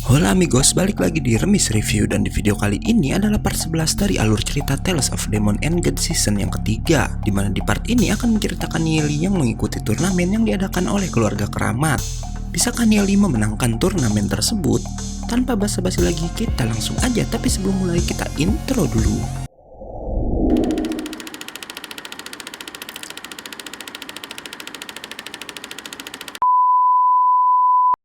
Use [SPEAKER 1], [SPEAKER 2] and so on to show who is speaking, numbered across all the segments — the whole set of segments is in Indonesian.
[SPEAKER 1] Hola amigos, balik lagi di Remis Review, dan di video kali ini adalah part 11 dari alur cerita Tales of Demon and God season yang ketiga, dimana di part ini akan menceritakan Nieli yang mengikuti turnamen yang diadakan oleh keluarga keramat. Bisakah Nieli memenangkan turnamen tersebut? Tanpa basa-basi lagi, kita langsung aja, tapi sebelum mulai kita intro dulu.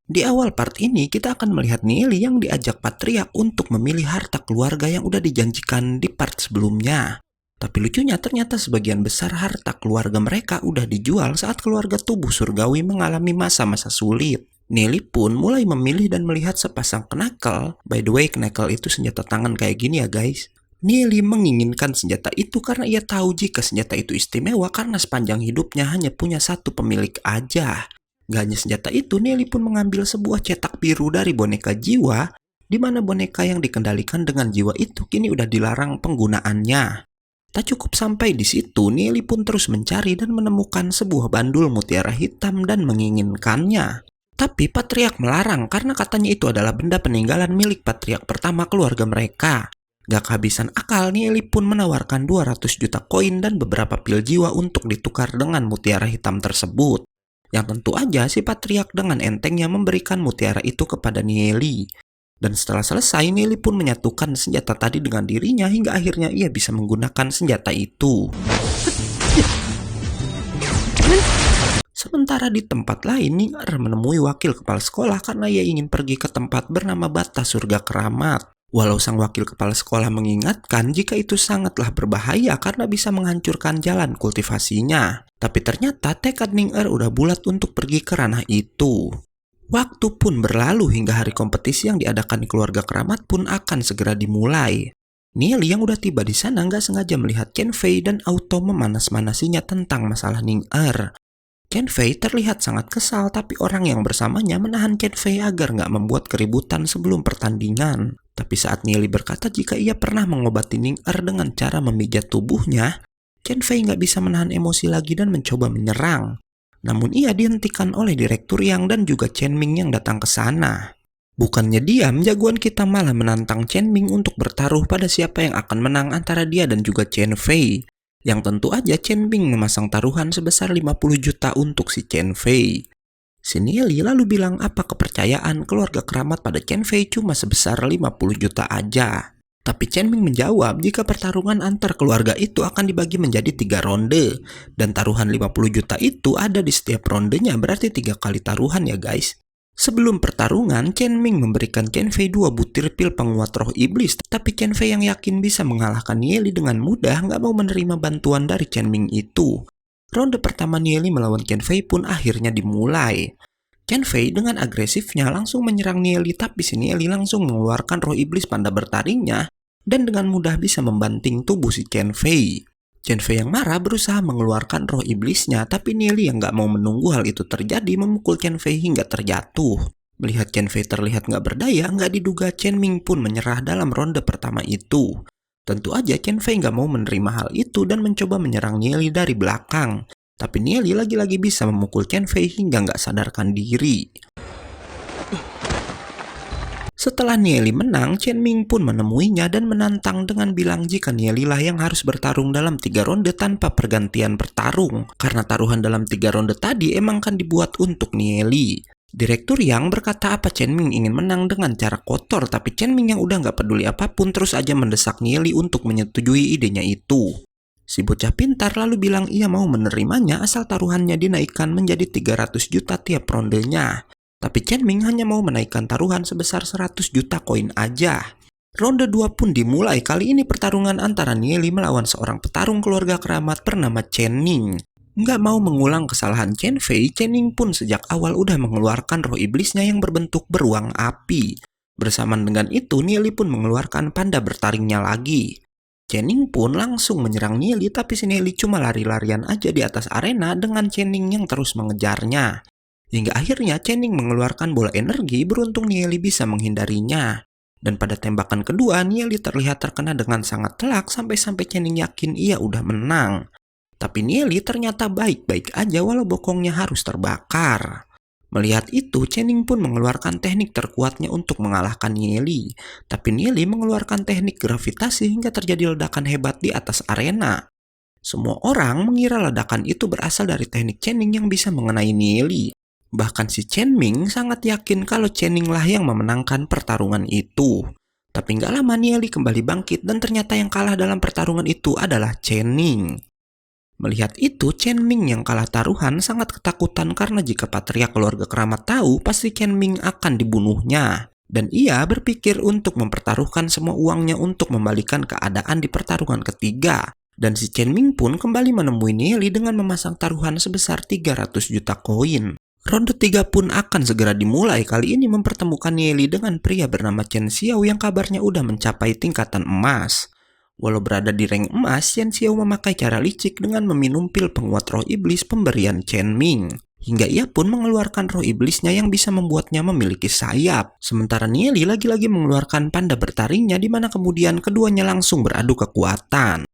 [SPEAKER 1] Di awal part ini, kita akan melihat Nieli yang diajak Patriark untuk memilih harta keluarga yang udah dijanjikan di part sebelumnya. Tapi lucunya ternyata sebagian besar harta keluarga mereka udah dijual saat keluarga tubuh surgawi mengalami masa-masa sulit. Nieli pun mulai memilih dan melihat sepasang knuckle. By the way, knuckle itu senjata tangan kayak gini ya guys. Nieli menginginkan senjata itu karena ia tahu jika senjata itu istimewa karena sepanjang hidupnya hanya punya satu pemilik aja. Gak hanya senjata itu, Nieli pun mengambil sebuah cetak biru dari boneka jiwa, di mana boneka yang dikendalikan dengan jiwa itu kini udah dilarang penggunaannya. Tak cukup sampai di situ, Nieli pun terus mencari dan menemukan sebuah bandul mutiara hitam dan menginginkannya. Tapi Patriark melarang karena katanya itu adalah benda peninggalan milik Patriark pertama keluarga mereka. Gak kehabisan akal, Nieli pun menawarkan 200 juta koin dan beberapa pil jiwa untuk ditukar dengan mutiara hitam tersebut. Yang tentu aja si Patriark dengan entengnya memberikan mutiara itu kepada Nieli. Dan setelah selesai, Nieli pun menyatukan senjata tadi dengan dirinya hingga akhirnya ia bisa menggunakan senjata itu. Sementara di tempat lain, Ninger menemui wakil kepala sekolah karena ia ingin pergi ke tempat bernama Batas Surga Keramat. Walau sang wakil kepala sekolah mengingatkan jika itu sangatlah berbahaya karena bisa menghancurkan jalan kultivasinya. Tapi ternyata tekad Ninger udah bulat untuk pergi ke ranah itu. Waktu pun berlalu hingga hari kompetisi yang diadakan di keluarga keramat pun akan segera dimulai. Nieli yang udah tiba di sana nggak sengaja melihat Chen Fei dan auto memanas-manasinya tentang masalah Ninger. Chen Fei terlihat sangat kesal, tapi orang yang bersamanya menahan Chen Fei agar nggak membuat keributan sebelum pertandingan. Tapi saat Nieli berkata jika ia pernah mengobati Ninger dengan cara memijat tubuhnya, Chen Fei nggak bisa menahan emosi lagi dan mencoba menyerang. Namun ia dihentikan oleh Direktur Yang dan juga Chen Ming yang datang ke sana. Bukannya diam, jagoan kita malah menantang Chen Ming untuk bertaruh pada siapa yang akan menang antara dia dan juga Chen Fei. Yang tentu aja Chen Ming memasang taruhan sebesar 50 juta untuk si Chen Fei. Si Nieli lalu bilang apa kepercayaan keluarga keramat pada Chen Fei cuma sebesar 50 juta aja. Tapi Chen Ming menjawab jika pertarungan antar keluarga itu akan dibagi menjadi 3 ronde. Dan taruhan 50 juta itu ada di setiap rondenya, berarti 3 kali taruhan ya guys. Sebelum pertarungan, Chen Ming memberikan Chen Fei 2 butir pil penguat roh iblis. Tapi Chen Fei yang yakin bisa mengalahkan Nieli dengan mudah nggak mau menerima bantuan dari Chen Ming itu. Ronde pertama Nieli melawan Chen Fei pun akhirnya dimulai. Chen Fei dengan agresifnya langsung menyerang Nieli, tapi si Nieli langsung mengeluarkan roh iblis panda bertaringnya dan dengan mudah bisa membanting tubuh si Chen Fei. Chen Fei yang marah berusaha mengeluarkan roh iblisnya, tapi Nieli yang gak mau menunggu hal itu terjadi memukul Chen Fei hingga terjatuh. Melihat Chen Fei terlihat gak berdaya, gak diduga Chen Ming pun menyerah dalam ronde pertama itu. Tentu aja Chen Fei gak mau menerima hal itu dan mencoba menyerang Nieli dari belakang. Tapi Nieli lagi-lagi bisa memukul Chen Fei hingga gak sadarkan diri. Setelah Nieli menang, Chen Ming pun menemuinya dan menantang dengan bilang jika Nieli lah yang harus bertarung dalam 3 ronde tanpa pergantian bertarung. Karena taruhan dalam 3 ronde tadi emang kan dibuat untuk Nieli. Direktur Yang berkata apa Chen Ming ingin menang dengan cara kotor, tapi Chen Ming yang udah gak peduli apapun terus aja mendesak Nieli untuk menyetujui idenya itu. Si bocah pintar lalu bilang ia mau menerimanya asal taruhannya dinaikkan menjadi 300 juta tiap rondenya. Tapi Chen Ming hanya mau menaikkan taruhan sebesar 100 juta koin aja. Ronde 2 pun dimulai, kali ini pertarungan antara Nieli melawan seorang petarung keluarga keramat bernama Chen Ning. Nggak mau mengulang kesalahan Chen Fei, Chen Ning pun sejak awal udah mengeluarkan roh iblisnya yang berbentuk beruang api. Bersamaan dengan itu, Nieli pun mengeluarkan panda bertaringnya lagi. Chen Ning pun langsung menyerang Nieli, tapi si Nieli cuma lari-larian aja di atas arena dengan Chen Ning yang terus mengejarnya. Hingga akhirnya Chen Ning mengeluarkan bola energi, beruntung Nieli bisa menghindarinya. Dan pada tembakan kedua, Nieli terlihat terkena dengan sangat telak sampai-sampai Chen Ning yakin ia udah menang. Tapi Nieli ternyata baik-baik aja walau bokongnya harus terbakar. Melihat itu, Channing pun mengeluarkan teknik terkuatnya untuk mengalahkan Nieli. Tapi Nieli mengeluarkan teknik gravitasi hingga terjadi ledakan hebat di atas arena. Semua orang mengira ledakan itu berasal dari teknik Channing yang bisa mengenai Nieli. Bahkan si Chen Ming sangat yakin kalau Channing lah yang memenangkan pertarungan itu. Tapi nggak lama Nieli kembali bangkit dan ternyata yang kalah dalam pertarungan itu adalah Channing. Melihat itu, Chen Ming yang kalah taruhan sangat ketakutan karena jika patriark keluarga keramat tahu, pasti Chen Ming akan dibunuhnya. Dan ia berpikir untuk mempertaruhkan semua uangnya untuk membalikan keadaan di pertarungan ketiga. Dan si Chen Ming pun kembali menemui Nieli dengan memasang taruhan sebesar 300 juta koin. Ronde 3 pun akan segera dimulai. Kali ini mempertemukan Nieli dengan pria bernama Chen Xiao yang kabarnya udah mencapai tingkatan emas. Walau berada di rank emas, Chen Xiao memakai cara licik dengan meminum pil penguat roh iblis pemberian Chen Ming. Hingga ia pun mengeluarkan roh iblisnya yang bisa membuatnya memiliki sayap. Sementara Nieli lagi-lagi mengeluarkan panda bertaringnya di mana kemudian keduanya langsung beradu kekuatan.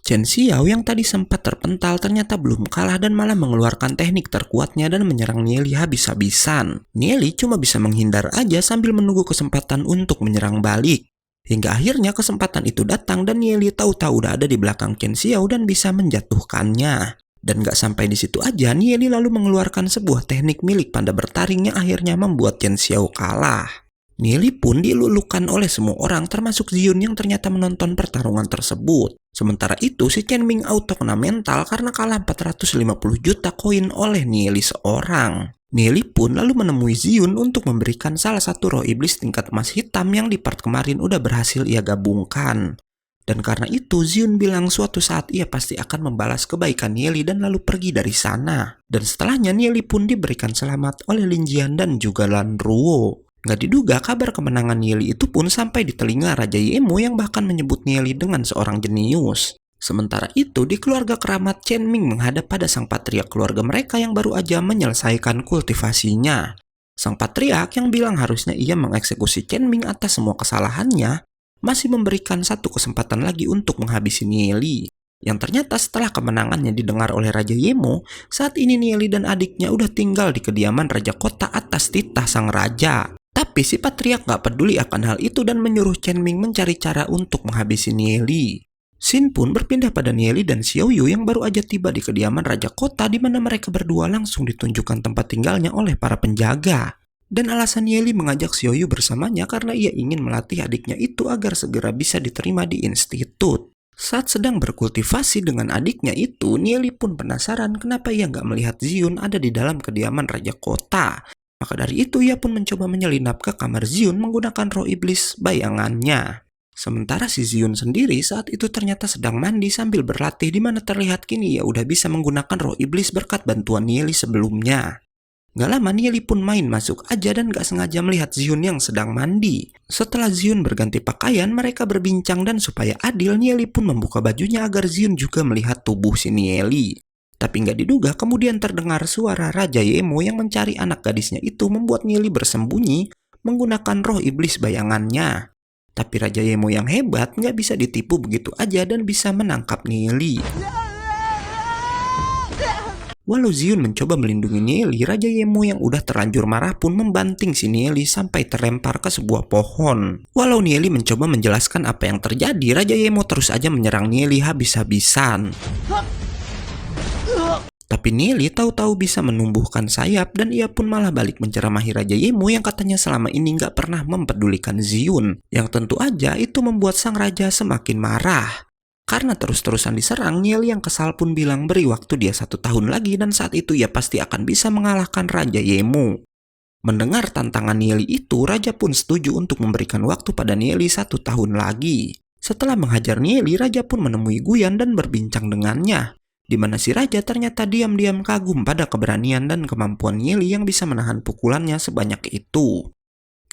[SPEAKER 1] Chen Xiao yang tadi sempat terpental ternyata belum kalah dan malah mengeluarkan teknik terkuatnya dan menyerang Nieli habis-habisan. Nieli cuma bisa menghindar aja sambil menunggu kesempatan untuk menyerang balik. Hingga akhirnya kesempatan itu datang dan Nieli tahu-tahu udah ada di belakang Chen Xiao dan bisa menjatuhkannya. Dan gak sampai di situ aja, Nieli lalu mengeluarkan sebuah teknik milik panda bertaring yang akhirnya membuat Chen Xiao kalah. Nieli pun dilulukan oleh semua orang termasuk Zion yang ternyata menonton pertarungan tersebut. Sementara itu si Chen Ming auto kena mental karena kalah 450 juta koin oleh Nieli seorang. Nieli pun lalu menemui Zion untuk memberikan salah satu roh iblis tingkat emas hitam yang di part kemarin udah berhasil ia gabungkan. Dan karena itu Zion bilang suatu saat ia pasti akan membalas kebaikan Nieli dan lalu pergi dari sana. Dan setelahnya Nieli pun diberikan selamat oleh Lin Jian dan juga Lan Ruo. Nggak diduga kabar kemenangan Nieli itu pun sampai di telinga Raja Yemo yang bahkan menyebut Nieli dengan seorang jenius. Sementara itu di keluarga keramat Chen Ming menghadap pada sang patriark keluarga mereka yang baru aja menyelesaikan kultivasinya. Sang patriark yang bilang harusnya ia mengeksekusi Chen Ming atas semua kesalahannya, masih memberikan satu kesempatan lagi untuk menghabisi Nieli. Yang ternyata setelah kemenangannya didengar oleh Raja Yemo, saat ini Nieli dan adiknya udah tinggal di kediaman Raja Kota atas titah sang raja. Tapi si patriark gak peduli akan hal itu dan menyuruh Chen Ming mencari cara untuk menghabisi Nieli. Xin pun berpindah pada Nieli dan Xiao Yu yang baru aja tiba di kediaman Raja Kota di mana mereka berdua langsung ditunjukkan tempat tinggalnya oleh para penjaga. Dan alasan Nieli mengajak Xiao Yu bersamanya karena ia ingin melatih adiknya itu agar segera bisa diterima di institut. Saat sedang berkultivasi dengan adiknya itu, Nieli pun penasaran kenapa ia nggak melihat Zion ada di dalam kediaman Raja Kota. Maka dari itu ia pun mencoba menyelinap ke kamar Zion menggunakan roh iblis bayangannya. Sementara si Zion sendiri saat itu ternyata sedang mandi sambil berlatih di mana terlihat kini ia udah bisa menggunakan roh iblis berkat bantuan Nieli sebelumnya. Gak lama Nieli pun main masuk aja dan gak sengaja melihat Zion yang sedang mandi. Setelah Zion berganti pakaian, mereka berbincang dan supaya adil Nieli pun membuka bajunya agar Zion juga melihat tubuh si Nieli. Tapi nggak diduga kemudian terdengar suara Raja Yemo yang mencari anak gadisnya itu membuat Nieli bersembunyi menggunakan roh iblis bayangannya. Tapi Raja Yemo yang hebat nggak bisa ditipu begitu aja dan bisa menangkap Nieli. Walau Zion mencoba melindungi Nieli, Raja Yemo yang udah terlanjur marah pun membanting si Nieli sampai terlempar ke sebuah pohon. Walau Nieli mencoba menjelaskan apa yang terjadi, Raja Yemo terus aja menyerang Nieli habis-habisan. Tapi Nieli tahu-tahu bisa menumbuhkan sayap dan ia pun malah balik menceramahi Raja Yemo yang katanya selama ini nggak pernah mempedulikan Zion. Yang tentu aja itu membuat sang raja semakin marah. Karena terus-terusan diserang, Nieli yang kesal pun bilang beri waktu dia 1 tahun lagi dan saat itu ia pasti akan bisa mengalahkan Raja Yemo. Mendengar tantangan Nieli itu, Raja pun setuju untuk memberikan waktu pada Nieli 1 tahun lagi. Setelah menghajar Nieli, Raja pun menemui Guyan dan berbincang dengannya. Di mana si raja ternyata diam-diam kagum pada keberanian dan kemampuan Nieli yang bisa menahan pukulannya sebanyak itu.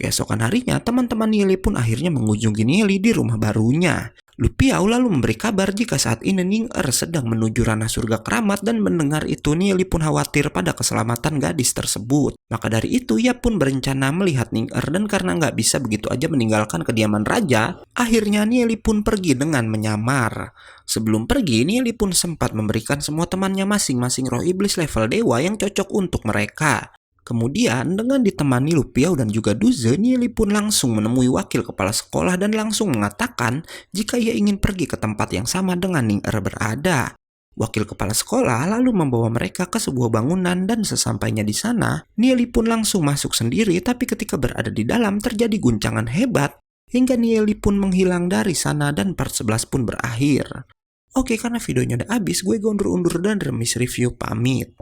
[SPEAKER 1] Keesokan harinya, teman-teman Nieli pun akhirnya mengunjungi Nieli di rumah barunya. Lupiao lalu memberi kabar jika saat ini Ning-er sedang menuju ranah surga keramat, dan mendengar itu Nieli pun khawatir pada keselamatan gadis tersebut. Maka dari itu ia pun berencana melihat Ning-er, dan karena nggak bisa begitu aja meninggalkan kediaman raja, akhirnya Nieli pun pergi dengan menyamar. Sebelum pergi, Nieli pun sempat memberikan semua temannya masing-masing roh iblis level dewa yang cocok untuk mereka. Kemudian, dengan ditemani Lupiao dan juga Duze, Nieli pun langsung menemui wakil kepala sekolah dan langsung mengatakan jika ia ingin pergi ke tempat yang sama dengan Ning-er berada. Wakil kepala sekolah lalu membawa mereka ke sebuah bangunan, dan sesampainya di sana, Nieli pun langsung masuk sendiri, tapi ketika berada di dalam terjadi guncangan hebat hingga Nieli pun menghilang dari sana dan part 11 pun berakhir. Oke, karena videonya udah habis, gue undur-undur dan Remis Review pamit.